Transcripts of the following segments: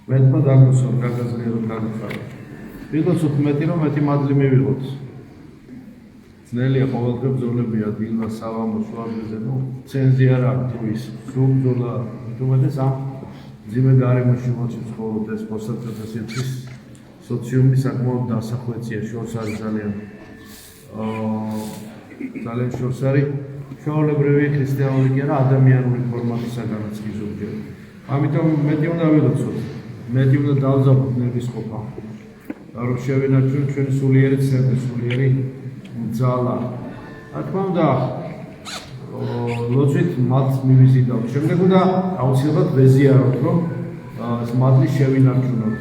მეტმა დაგუსო გაგაზრიერო გაგიხარო. ვიღოცოთ მეტი რომ მეტი მადლი მივიღოთ. ძნელია ყოველდღე ბრძოლებია დილა საღამო შუადღეზე, ცენზი არ აქვს თუ ის სულ ბრძოლა თუმცა ამ ძიმე გარემოში მოჩი ცხოვრობ ეს მოსაწყვეტა სიტყვის სოციუმი საკმაოდ დასახვეცია შორს არის ძალიან შორს არის ჩვეულებრივი ქრისტიანული კი არა ადამიანური ფორმატისაგანაც კი ზოგჯერ. ამიტომ მეტი უნდა ვიღოცოთ, მეტი უნდა დავზაბოთ ნებისყოფა. რომ შევინარჩუნოთ ჩვენი სულიერი ცერტი, სულიერი ძალა. რა თქმა უნდა, ლოცვით მათ მივიზიდავთ. შემდეგ უნდა აუცილებლად ვეზიაროთ, რომ ეს მადლი შევინარჩუნოთ.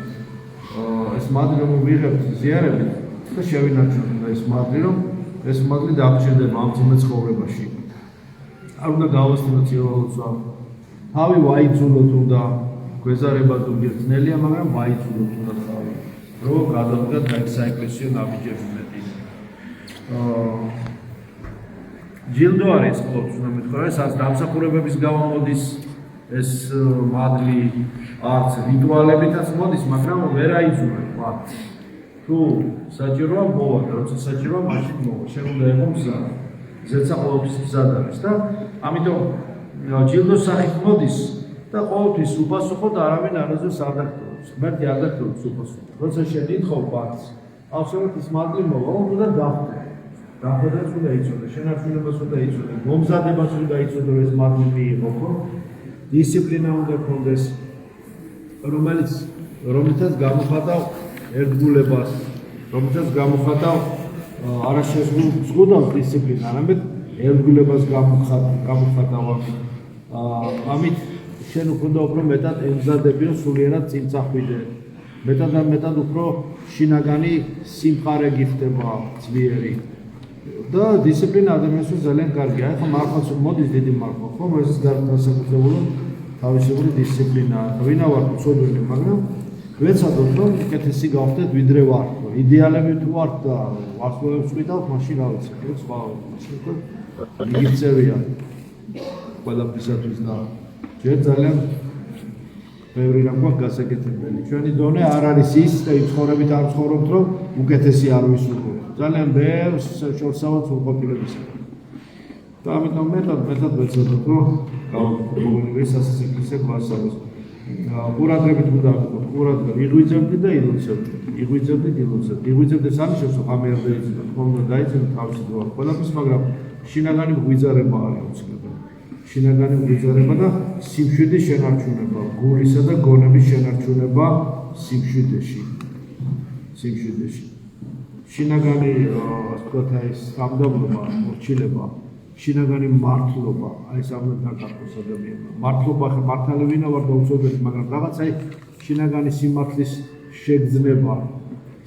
ეს მადლი რომ ვიღებთ ზიარებით და შევინარჩუნოთ ეს მადლი, რომ ეს მადლი დაგჭირდება ამ ძიმე ცხოვრებაში. არ უნდა გავასწინოთ ცილულოცვა. თავი ვაიძულოთ უნდა გვეზარება ზოგიერთ ძნელია, მაგრამ ვაიძულოთ უნდა თავი. რომ გადავდგათ აი საეკლესიო ნაბიჯები მეტი. ჯილდო არის ყოველთვის უნდა მეთქვა, სადაც დამსახურებების გამომოდის ეს მადლი, არც რიტუალებითაც მოდის, მაგრამ ვერ აიძულებ მათ. თუ საჭიროა მოვა, როცა საჭიროა მაშინ მოვა. შენ უნდა იყო მზად. ზეცა ყოველთვის მზად არის და ამიტომ ჯილდოს სახით მოდის და ყოველთვის უპასუხოდ არავინ არასდროს არ დაგტოვებს. ღმერთი არ დაგტოვებს უპასუხოდ. როცა შენ ითხოვ პარს, ავსოლუტ ის მადლი მოვა, უნდა დახვდე. დახვდას უნდა იცოდე, შენარჩუნებას უნდა იცოდე, მომზადებას უნდა იცოდე, ეს მადლი მიიღო, ხო? დისციპლინა უნდა გქონდეს, რომელიცაც გამოხატავ ერთგულებას, რომელიცაც გამოხატავ არა შეზღუდავს დისციპლინა, არამედ ერთგულებას გამოხატავ ამით შენ უნდა უფრო მეტად ემზადები, რომ სულიერად წინ წახვიდე. მეტად და მეტად უფრო შინაგანი სიმყარე გიხდება ძლიერი. და დისციპლინა ადამიანისთვის ძალიან კარგია. ახლა მართლაც მოდის დიდი მართლა, ხო? ეს განსაკუთრებული თავისებური დისციპლინა. ვინა ვარ ცოდვილი, მაგრამ ვეცადოთ, რომ უკეთესი გავხდეთ, ვიდრე ვართ. იდეალები თუ ვართ და ვარსკვლავებს ვყიდავთ, მაშინ რა ვიცი, სხვა მიგიწევია ყველაფრისათვის და ჯერ ძალიან ბევრი რამ გვაქვს გასაკეთებელი. ჩვენი დონე არ არის ის და ცხოვრებით არ ცხოვრობთ, რომ უკეთესი არ ვისურვოთ. ძალიან ბევრ შორსავად სრულყოფილებისა. და ამიტომ მეტად ვეცადოთ, რომ გავუგებო სასწრაფო გვასწავლოს. ყურადღებით უნდა ვიყოთ, ყურადღებით იღვიძებდით და ილოცებდით. იღვიძებდით სამიშოს ამერ დაიწყოთ, ხომ დაიწყოთ თავისი დრო. ყველაფერს, მაგრამ შინაგანი ღვიძარება არის უცნაური. შინაგანი ღვიძარება და სიმშვიდის შენარჩუნება, გულისა და გონების შენარჩუნება სიმშვიდეში. შინაგანი, ასე ვთქვათ, ეს სამდობლობა, მორჩილება, შინაგანი მართლობა, აი ეს ამბობ დაკარგოს ადამიანმა. მართლობა ხა მართალი ვინა ვარ და უწოდეთ, მაგრამ რაღაცა შინაგანი სიმართლის შეგრძნება,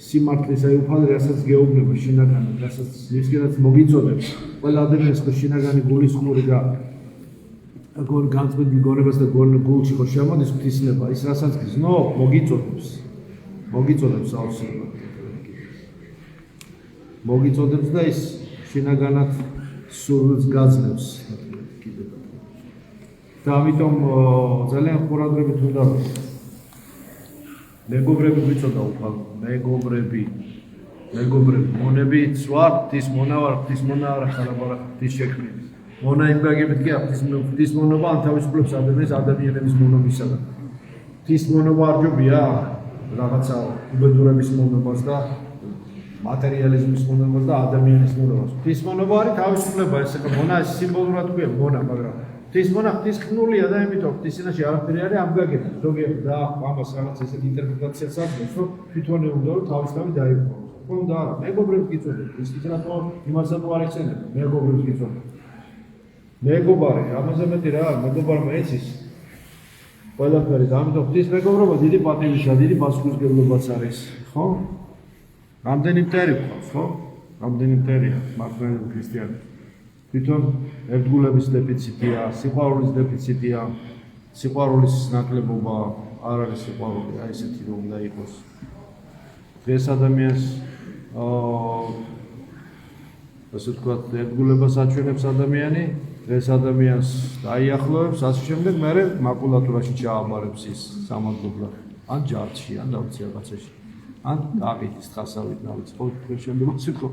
სიმართლის აი უფალი რასაც გეუბნება შინაგანი, რასაც ნისკენაც მოგიწოდებს. ყველა ადამიანს ხო შინაგანი გულისხმური და განწმენდილი გონებას და გულში ხო შემოდის ღვთისნება, ის რასაც გზნო, მოგიწოდებს აუცილებლად. მოგიწოდებს და ის შინაგანად სურვილს გაძლევს. და ამიტომ ძალიან ყურადღებით უნდა მეგობრები ვიცოდა უფალ, მეგობრები, მონები ვარ, ღვთის მონა ვარ, ღვთის მონა არა ხარაბარა, ღვთის შექმნილი. მონა იმ გაგებით კი აქვს, ღვთის მონობა ანთავისუფლებს ადამიანების მონობისაგან. ღვთის მონობა არ ჯობია რაღაცა უბედურების მონობას და მატერიალიზმის მონობას და ადამიანის მონობას. ღვთის მონობა არის თავისუფლება, ესე რომ მონა ეს სიმბოლურად ქვია მონა, მაგრამ ღვთის მონა ღვთის ხნულია და იმიტომ ღვთისინაში არაფერი არის ამ გაგებით. ზოგიერთი და ამას რაღაც ესეთ ინტერპრეტაციას აქვს, რომ თვითონ უნდა რომ თავისთავად დაიწყოს. ხომ და არა, მეგობრებს გიწოდეთ, ის კი რატო იმასაც არ ეხსენებ, მეგობრებს გიწოდეთ. მეგობარი, ამაზე მეტი რა, მეგობარმა ეცის ყველაფერი და ამიტომ ღვთის მეგობრობა დიდი პატივისა, დიდი პასუხისმგებლობაც არის, ხო? რამდენი მტერი გვყავს, ხო? რამდენი მტერია მართლიანი ქრისტიანი. თვითონ ერთგულების დეფიციტია, სიყვარულის დეფიციტია, სიყვარულის ნაკლებობა არ არის სიყვარული, აი ესეთი რომ უნდა იყოს. დღეს ადამიანს ასე ვთქვათ, ერთგულებას აჩვენებს ადამიანი, დღეს ადამიანს დაიახლოვებს, ასე შემდეგ, მერე მაკულატურაში ჩააბარებს ის სამადლებლად. ან ჯარში, ან დავიცი რაღაცაში. ან გააკეთეს ხასავით ნავიც, ხო თქვენ შემდგომს იყო.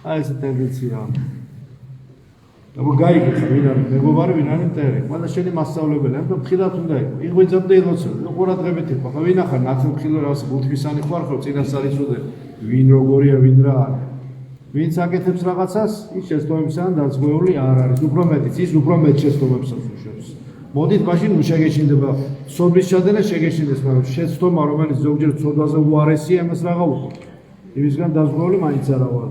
აი ეს ტენდენციაა. აბა გაიგეთ ვინ არის მეგობარი, ვინ არის მტერი. ყველა შენი მასწავლებელი, ამიტომ ხილად უნდა იყო. იღვიძებდა ილოცო, ყურადღებით იყო. ხო ვინ ახარ ნაცნობ ხილო რას გულთვისანი ხარ ხო წინასწარ იცოდე ვინ როგორია, ვინ რა არის. ვინც აკეთებს რაღაცას, ის შეცდომებისგან დაზღვეული არ არის. უფრო მეტიც ის უფრო მეტ შეცდომებსაც უშვებს. მოდით მაშინ შეგეშინდება სოფლის ჩადენა შეგეშინდეს, მაგრამ შეცდომა რომელიც ზოგჯერ ცოდვაზე უარესია, ამას რაღა უყო. იმისგან დაზღვეული მაინც არა ვარ.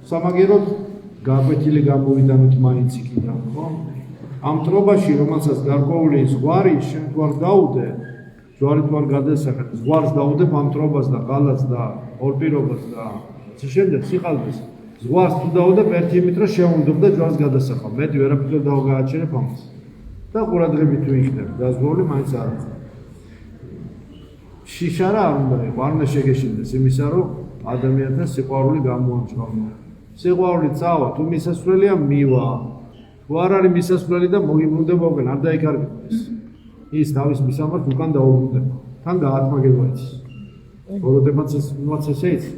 სამაგეროდ გაკვეთილი გამოვიდანოთ მაინც იქიდან, ხო? ამ ტრობაში, რომელსაც გარკვეული ზღვარი შენ თუ არ დაუდე, ზღვარი თუ არ გადასახად, ზღვარს დაუდებ ამ ტრობას და ყალას და ორპირობას და შემდეგ სიყალბეს. ზღვარს თუ დაუდებ ერთი იმით, რომ შეუნდობ და ჯვარს გადასახავ. მეტი ვერაფერ დავგააჩერებ ამას. და ყურადღებით თუ იქნებ, დაზღვეული მაინც არ არის. შიშარა არ უნდა იყო, არ უნდა შეგეშინდეს იმისა, რომ ადამიანთან სიყვარული გამოამწვავო. სიყვარული წავა, თუ მისასვლელია მივა. თუ არ არის მისასვლელი და მოგიბრუნდება უკან, არ დაიკარგებს. ის თავის მისამართს უკან დაუბრუნდება. თან გაათმაგება იცის. ბოროტებაც ესე იცის.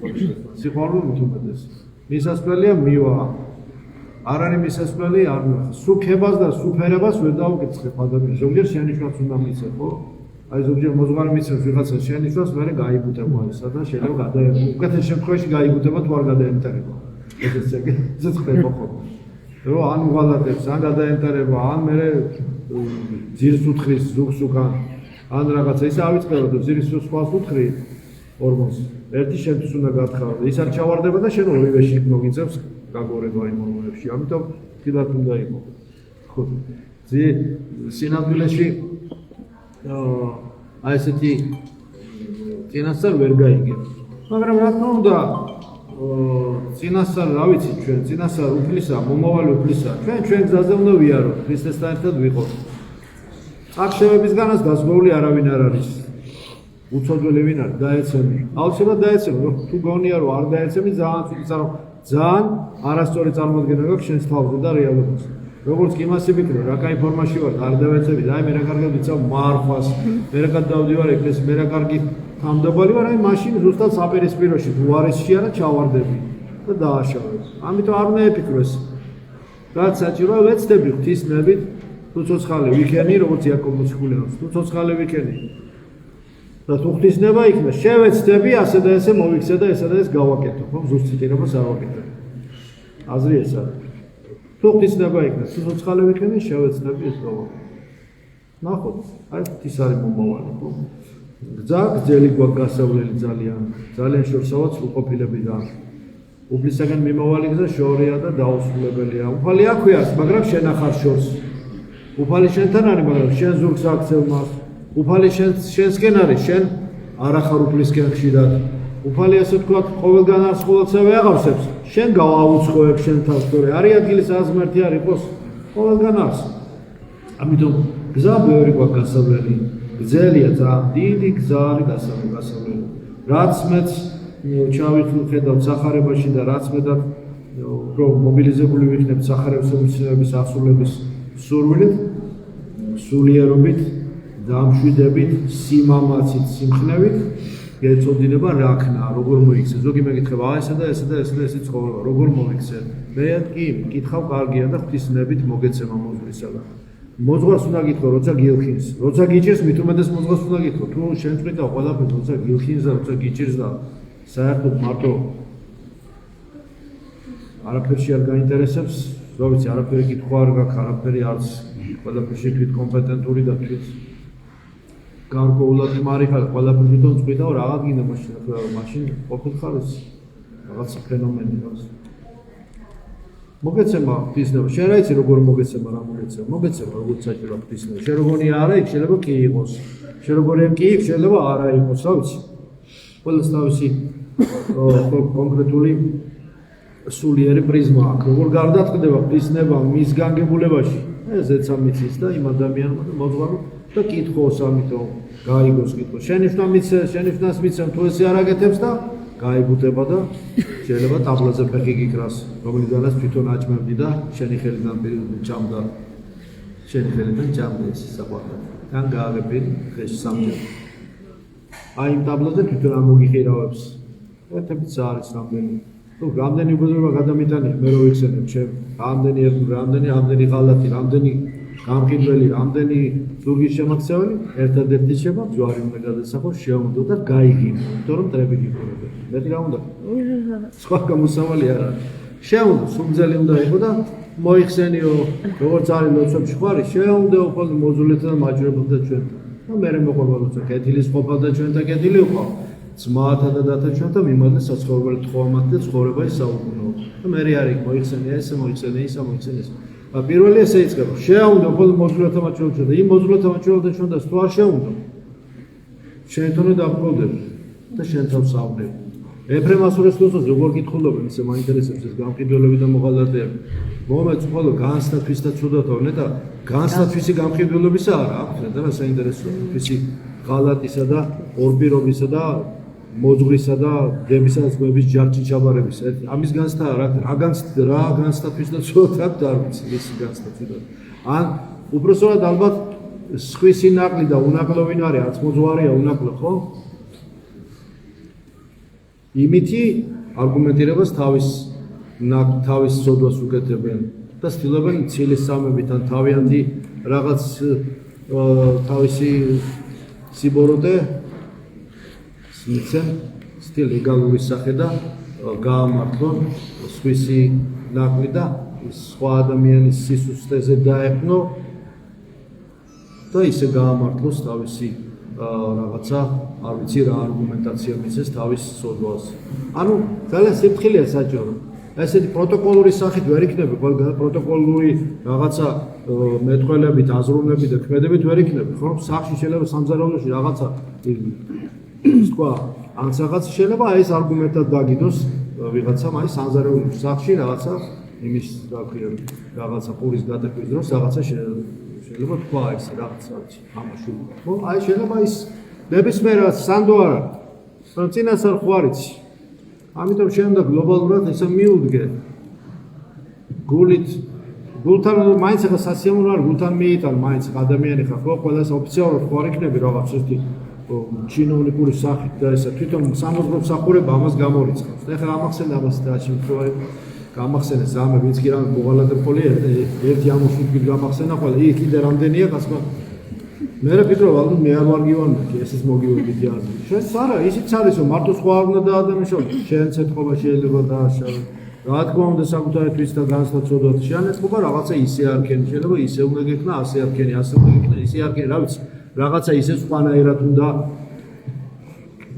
სიყვარული მithumedes. მისასვლელია მივა. არ არის მისასვლელი, არ ნახე. სუფებას და სუფერებას ვერ დაუკითხებ ადამიანს. ზოგჯერ შენიშვნაც უნდა მიცე, ხო? აი ზოგჯერ მოძღვარი მიცემს ვიღაცა შენიშვნას, მერე გაიბუტება ისა და შეიძლება გადაერგო. უკეთეს შემთხვევაში გაიბუტება თუ არ გადაემტერება. ესეც ხდება ხო? რომ ან უღალატებს, ან გადაემტერება, ან მერე ძირს უთხრის ზუგს უკან, ან რაღაცა ისე ავიწყდება, რომ ძირის სხვას უთხრი ორმოს. ერთი შემთხვევით უნდა გათხარო. ის არ ჩავარდება და შენ ორივეში მოგიწევს გაგორება იმ მომენტებში, ამიტომ ხილად უნდა იყო. ხო. სინამდვილეში აი ესეთი წინასწარ ვერ გაიგებ. მაგრამ რა თქმა უნდა, წინასწარ რა ვიცი ჩვენ, წინასწარ უფლისა, მომავალი უფლისა, ჩვენ გზაზე უნდა ვიაროთ, ქრისტესთან ერთად ვიყოთ. აღშევებისგანაც დაზღვეული არავინ არ არის. უცოდველი ვინ არის, დაეცემი. აუცილებლად დაეცემი, თუ გონია რომ არ დაეცემი, ძალიან არასწორი წარმოდგენა გაქვს შენს თავზე და რეალობაზე. როგორც კი იმას იფიქრე, რა კაი ფორმაში ვარ, არ დავეცები, და აი მე რა კარგად ვიცავ მარხვას, მე რა კარგად დავდივარ ეკლესიაში, მე რა კარგი თამდაბალი ვარ, აი მაშინ ზუსტად საპირისპიროში თუ უარესში არა ჩავარდები და დააშავებ. ამიტომ არ უნდა ეფიქროს. რაც საჭიროა ვეცდები ღვთისმებით, თუ ცოცხალი ვიქენი, როგორც იაკობ მოციქულიანს, თუ ცოცხალი ვიქენი. და თუ ღვთისნება იქნა, შევეცდები ასე და ესე მოვიქცე და ესა და ეს გავაკეთო, ხო? ზუსტ ციტირებას არ ვაკეთებ. აზრი ეს არის. თუ ღვთისნება იქნა, თუ ცოცხალი ვიქენი, შევეცდები ეს გავაკეთო. ნახოთ, აი ღვთის არის მომავალი, ხო? გრძელი გვაქვს გასავლელი ძალიან შორსავაც უყოფილებიდან. უფლისაგან მიმავალი გზა შორია და დაუსრულებელია. უფალი აქვიარს, მაგრამ შენ ახარ შორს. უფალი შენთან არის, მაგრამ შენ ზურგს აქცევ მას. უფალი შენსკენ არის, შენ არ ახარ უფლისკენ ხშირად. უფალი ასე ვთქვათ, ყოველგან არს ყოველსა ვეაღავსებს, შენ გავაუცხოებ შენ თავს, თორე არის ადგილი სადაც ღმერთი არ იყოს, ყოველგან არს. ამიტომ გზა ბევრი გვაქვს გასავლელი. გრძელია ძალიან დიდი გზა არის გასავლელი. რაც მეც ჩავიხედავ სახარებაში და რაც მეტად უფრო მობილიზებული ვიქნებ სახარებების აღსრულების სურვილით, სულიერობით, დამშვიდებით, სიმამაცით, სიმხნევით ეწოდინება რაქნა, როგორ მოიქცე. ზოგი მეკითხება, ესა და ესე ცხოვრება, როგორ მოიქცე. მე კი მკითხავ, კარგია და ღვთისნებით მოგეცემა მოძღვრისაგან. მოძღვარს უნდა გითხო, როცა გილხინს. როცა გიჭირს, მithumedes მოძღვარს უნდა გითხო. თუ შენ წვიდაო ყველაფერს, როცა გილხინს და როცა გიჭირს და საერთოდ მარტო არაფერში არ გაინტერესებს, რა ვიცი, არაფერი კითხვა არ გაქვს, არაფერი არც ყველაფერში თვით კომპეტენტური და თვით გარკვეულად მარიხალ ყველაფერს თვითონ წვიდაო, რაღაც გინდა მაშინ, მაშინ ყოფილხარ ეს რაღაცა ფენომენი რას. მოგეცემა ღვთისნება, შენ რა იცი როგორ მოგეცემა, რა მოგეცემა, მოგეცემა როგორც საჭიროა ღვთისნება. შენ როგორი არა იქ, შეიძლება კი იყოს. შენ როგორი კი იქ, შეიძლება არა იყოს, რა ვიცი. ყველას თავისი კონკრეტული სულიერი პრიზმა აქვს. როგორ გარდაწყდება ღვთისნება მის განგებულებაში, ესეც ამიცის და იმ ადამიანმა და მოძღვარო და კითხოს ამიტომ გაიგოს კითხო. შენიშვნას მიცემ თუ ესე არ აკეთებს და გაიგუტება და შეიძლება ტაბლაზე ფეხი გიკრას, რომლიდანაც თვითონ აჭმევდი და შენი ხელიდან ჭამდა. შენი ხელიდან ჭამდა ეს საყვარლად. თან გააღებინე დღეში სამჯერ. აი იმ ტაბლოზე თვითონ ამოგიხირავებს. ერთებიც არის რამდენი. თუ რამდენი უბრალოდ გადამიტანია, მე რო ვიხსენებ, ჩემ რამდენი ღალატი, რამდენი გამყიდველი, რამდენი ზურგის შემოქცეველი, ერთადერთი შეება ჯვარი უნდა გადასახო, შეუნდო და გაიგინო, იმიტომ რომ ტრები გიყურებდა. მეტი რა უნდა? სხვა გამოსავალი არ არის. შეუნდო, სულძელი უნდა იყო და მოიხსენიო, როგორც არის ლოცვებში ხარი, შეუნდო ხოლმე მოზულეთა და მაჯვრებელთა ჩვენთან. და მერე მოყვება ლოცვა, კეთილის ყოფა და ჩვენთან კეთილი იყო. ძმათა და დათა ჩვენთან მიმართე საცხოვრებელი თხოვამათი და ცხოვრება ისაუბრნო. და მერე არის მოიხსენია ესე, მოიხსენია ისა, მოიხსენია ეს. პირველი ესე იწყება. შეაუნდო ხოლმე მოზულეთა მაჯვრებელთა და იმ მოზულეთა მაჯვრებელთა ჩვენთან თუ არ შეუნდო. შენ თვითონ დაგყოლდები და შენ თავს ავნებ. ეფრემ ასურესლოსოს როგორ კითხულობენ, ისე მაინტერესებს ეს გამყიდველები და მოღალატეები. მომეც ხოლმე განსთათვის და ცუდათოვნე და განსთათვისი გამყიდველობისა არა აქვს და რა საინტერესოა. თვისი ღალატისა და ორპირობისა და მოძღვრისა და დებისა და ძმების ჯარჭი ჩაბარების. ამის განსთა რა განსთათვის და ცუდათ არ ვიცი ის განსთათვის. ან უბრალოდ ალბათ სხვისი ნაკლი და უნაკლო ვინ არის, არც მოძღვარია უნაკლო, ხო? იმითი არგუმენტირებას თავის სოდვას უკეთებენ და ცდილობენ ცილის სამებით ან თავიანთი რაღაც თავისი სიბოროტე მიცემ სტილ ლეგალური სახე და გაამართლონ სხვისი ნაკლი და სხვა ადამიანის სისუსტეზე დაეყნო და ისე გაამართლოს თავისი რაღაცა არ ვიცი რა არგუმენტაცია მისცეს თავის სოდვას. ანუ ძალიან სიფრთხილეა საჭირო. ესეთი პროტოკოლური სახით ვერ იქნება, ყველგან პროტოკოლური რაღაცა მეტყველებით, აზროვნებით და ქმედებით ვერ იქნება. ხო, სახში შეიძლება სამზარეულოში რაღაცა თქვა, ან რაღაც შეიძლება ეს არგუმენტად დაგიდოს ვიღაცამ აი სამზარეულოში სახში რაღაცა იმის რა ქვია, რაღაცა პურის გადაკვრის დროს რაღაცა შეიძლება თქვა ეს რაღაცა ამაში. ხო, აი შეიძლება ის ნებისმიერ სანდო არა. რომ წინასწარ ხوارიცი. ამიტომ შეიძლება გლობალურად ესე მიუდგე. გულთან მაინც ხა სასიამოვნო არ გულთან მიიტან მაინც ადამიანი ხა ხო ყველას ოფიციალურად ხوار იქნები რაღაც ერთი ჩინოვნიკური სახით და ესა თვითონ სამოძღვრო მსახურება ამას გამორიცხავს. ეხლა ამახსენდა ამას და შემთხვევაში გამახსენე ზამე ვინც კი რამე მოღალატებული ერთი ამოშუქით გამახსენა ყველა იქ კიდე რამდენია გასმა მე რა ფიქრობ ალბათ მე არ ვარგივანდი ესეც მოგივიდით აზრი შენც არა ისიც არის რომ მარტო სხვა არ უნდა დაადამიშავო შენც ეთქობა შეიძლება დააშავო რა თქმა უნდა საკუთარი თვის და განსაცოდოთ შეანეთქობა რაღაცა ისე არ ქენი შეიძლება ისე უნდა გექნა ასე არ ქენი ასე უნდა გექნა ისე არ ქენი რა ვიცი რაღაცა ისე სხვანაირად უნდა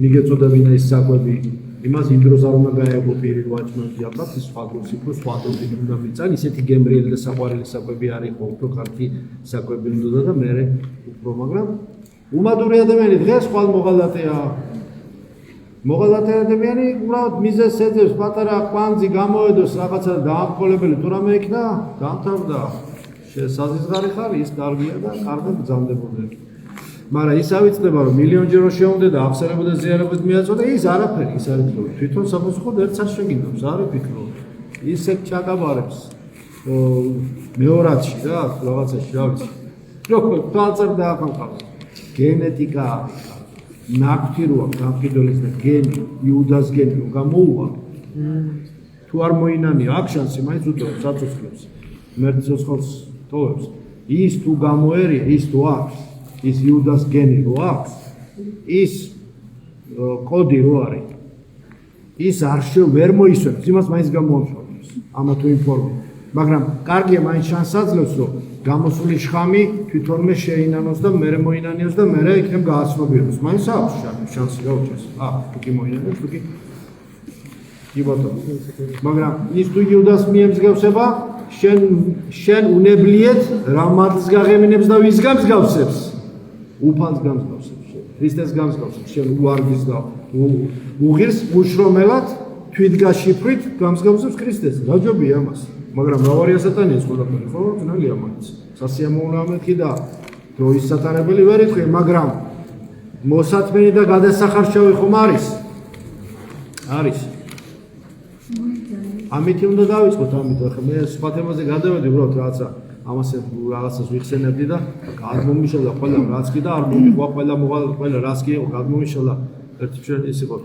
მიგეწოდებინა ის საკვები იმას იმ დროს არ უნდა გაეღო პირი ვაჭმანში ალბათ ის სხვა დროს იყო სხვა დროს უნდა მიწან ისეთი გემრიელი და საყვარელი საკვები არ იყო უფრო კარგი საკვები უნდა და მე უფრო მაგრამ უმადური ადამიანი დღეს ხვალ მოღალატე ადამიანი უბრალოდ მიზეზს ეძებს პატარა ყვანძი გამოედოს რაღაცა დაამხოლებელი თუ რამე იქნა დამთავრდა საზიზღარი ხარ ის კარგია და კარგად გზამდებოდი მაგრამ ის ავიწყდება რომ მილიონჯერ რო შეუნდა და ახსენებოდა ზიარებას მიაწოდა ის არაფერი ის არის რომ თვითონ საფოსხოდ ერთსაც შეგინდობს არ ვფიქრო ისე ჩაკაბარებს მეორადში რა რაღაცაში რა ვიცი როგორ თვალწერ დაახალხავს გენეტიკა ნაკვთი როა გამყიდველის და გენი იუდას გენი რომ გამოუვა თუ არ მოინანია აქ შანსი მაინც უტოვებს საწუხლებს მერცოცხლს ტოვებს ის თუ გამოერია ის თუ აქვს ის იუდას გენი რო აქვს ის კოდი რო არის ის არ ვერ მოისვენებს იმას მაინც გამოამშრომებს ამა თუ იმ ფორმით მაგრამ კარგია მაინც შანსს აძლევს რომ გამოსული შხამი თვითონმე შეინანოს და მერე მოინანიოს და მერე იქნებ გააცნობიეროს მაინც აქვს შანსი გაუჩეს თუ კი მოინანიოს თუ კი მაგრამ ის თუ იუდას მიემსგავსება შენ უნებლიეთ რა მათს გაღემინებს და ვის გამსგავსებს უფალს გამსგავსებს ქრისტეს გამსგავსებს შენ უარგის და უღირს უშრომელად თვითგაშიფრით გამსგავსებს ქრისტეს რა ჯობია ამას მაგრამ მრავალია სატანია ყველაფერი ხო ძნელია მაინც სასიამოვნოა მეთქი და დროის სატანებელი ვერ იტყვი მაგრამ მოსათმენი და გადასახარშავი ხომ არის ამით უნდა დავიწყოთ ამით ახლა მე სხვა თემაზე გადავედი უბრალოდ რაღაცა ამას რაღაცას ვიხსენებდი და გადმომიშალა ყველა რაც კი და არ მოგიყვა ყველა რაც კი იყო გადმომიშალა ერთი ჩვენ ის იყო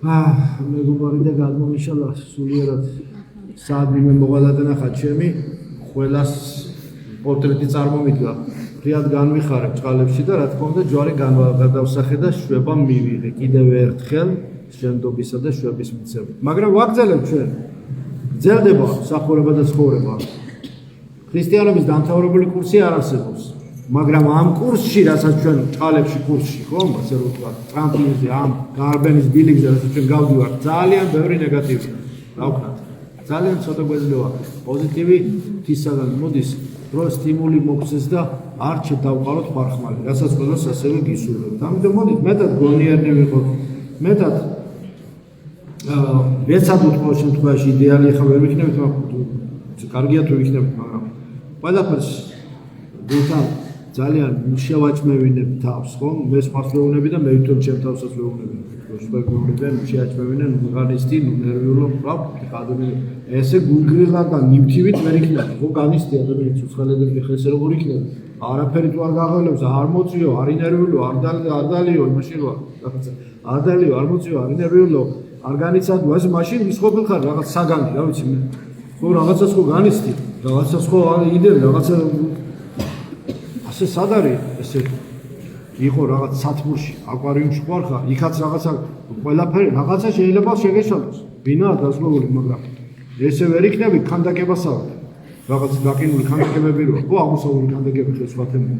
მეგობარი და გადმომიშალა სულიერად საადმი მე მოვალა და ნახა ჩემი ყველას პორტრეტი წარმომიდგა ფრიად განვიხარებ წყალებში და რა თქმა უნდა ჯვარი გადავსახე და შვება მივიღე კიდევ ერთხელ შემდობისა და შვების მიცემით მაგრამ ვაგრძელებ ჩვენ გრძელდება სახურება და ცხოვრება ქრისტიანობის დამთავრებული კურსი არ არსებობს მაგრამ ამ კურსში რასაც ჩვენ წყალებში კურსში ხო ასე რომ ვთქვა ტრამპლინზე ამ გარბენის ბილიკზე რასაც ჩვენ გავდივართ ძალიან ბევრი ნეგატივია რა ვქნათ ძალიან ცოტა გვეძლევა პოზიტივი თისაგან მოდის რო სტიმული მოგცეს და არ შედავყაროთ ხარხმალი რასაც ყველას ასევე გისურვებთ ამიტომ მოდით მეტად გონიერნი ვიყოთ მეტად ვეცადოთ ყოველ შემთხვევაში იდეალი ხა ვერ ვიქნებით მაგრამ კარგია თუ ვიქნებით მაგრამ ყველაფერს გულთან ძალიან შევაჭმევინებ თავს ხო მე სხვას ვეუბნები და მე თვითონ ჩემ თავსაც ვეუბნები შეგვეუბნებიან შეაჭმევინენ უღანისტი ნერვიულო რა ადამიანი ესე გულგრილა და ნივთივით ვერ იქნება ხო განისტი ადამიანი ცოცხალები ხესე როგორ იქნება არაფერი თუ არ გაღელებს არ მოწიო არ ინერვიულო არ დალიო იმაში რა არ დალიო არ მოწიო არ ინერვიულო არ განიცადო ასე მაშინ ისხობილ ხარ რაღაც საგანი რა ვიცი მე ხო რაღაცას ხო განისტი რაღაცას ხო იდე რაღაცა ასე სად არის ესე იყო რაღაც სათბურში აკვარიუმში ხარ ხარ იქაც რაღაცა ყველაფერი რაღაცა შეიძლება შეგეშალოს ბინაა დასრულებული მაგრამ ესე ვერ იქნები ქანდაკებასავთ რაღაც გაკინული ქანდაკებები რო ხო აღმოსავლური ქანდაკები ხო სხვა თემა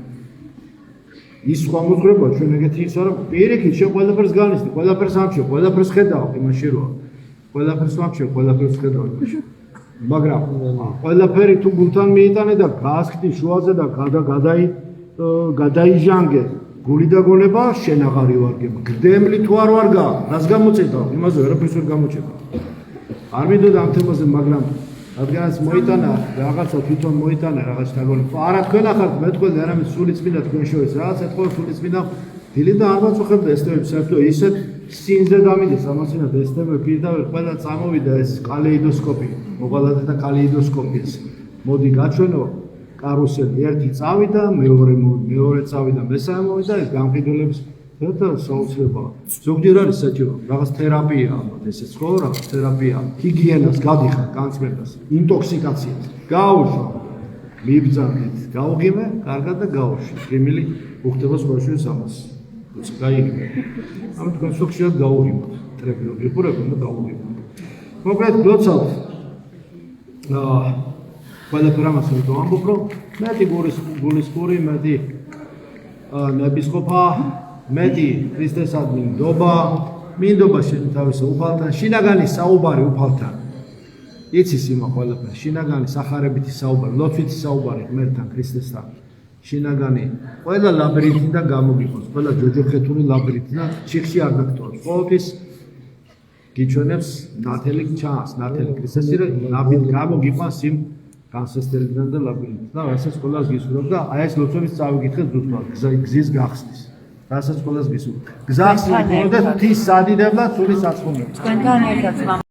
ის სხვა მოძღვრება ჩვენ ეგეთი ის არა პირიქით შენ ყველაფერს განისტი ყველაფერს ამჩევ ყველაფერს ხედავ იმაში რო ყველაფერს ამჩევ ყველაფერს ხედავ მაგრამ ყველაფერი თუ გულთან მიიტანე და გაასხდი შუაზე და გადაიჟანგე გული და გონება შენ აღარი ვარგე გდემლი თუ არ ვარგა რას გამოწედა იმაზე ვერაფერს ვერ გამოჩება არ მინდოდა ამ თემაზე მაგრამ რადგანაც მოიტანა რაღაცა თვითონ მოიტანა რაღაც თაგონი არა თქვენ ახალ მეტყველდი არამედ სულიწმინდა თქვენ შორის რაღაც ეთქო სულიწმინდა დილით და არ ვაწუხებდა ეს თემები საერთოდ ისეთ სინზე დამიდეს ამასინად ეს თემები პირდაპირ ყველა წამოვიდა ეს კალეიდოსკოპი მოღალატე და კალეიდოსკოპის მოდი გაჩვენო კარუსელი ერთი წავიდა მეორე წავიდა მესამე მოვიდა ეს გამყიდველების და საოცრება ზოგჯერ არის საჭირო რაღაც თერაპია ალბათ ესეც ხო რაღაც თერაპია ჰიგიენას გადიხარ განცმებას ინტოქსიკაციას გაუშვა მიბძანეთ გაუღიმე კარგად და გაუშვი ფრიმილი უხდება სხვაშორის ამას გაიგე ამით განსხვავებით გაუღიმოთ ტრეპიო გიყურებთ და გაუღიმოთ მოკლედ დოცავთ ყველაფერ ამას ვიტო ამბობ რომ მეტი გულისხმური მეტი ნებისყოფა მეტი ქრისტესადმი მინდობა შენ თავისა უფალთან შინაგანი საუბარი უფალთან იცის იმა ყველაფერი შინაგანი სახარებითი საუბარი ლოცვითი საუბარი ღმერთთან ქრისტესთან შინაგანი ყველა ლაბირინთიდან გამოგიყოს ყველა ჯოჯოხეთური ლაბირინთიდან ციხში არ დაგტოვებს ყოველთვის გიჩვენებს ნათელი ჩანს ნათელი ქრისტესი ნაბით გამოგიყვანს იმ განსასწრებიდან და ლაბირინთიდან და რასაც ყველას გისურვებ და აი ეს ლოცვების წავიკითხეთ ზუსტად გზის გახსნის რასაც ყველას გისურვებ გზახსნის და ღვთის სადიდებლად სული საცხუმრებს თქვენთან ერთად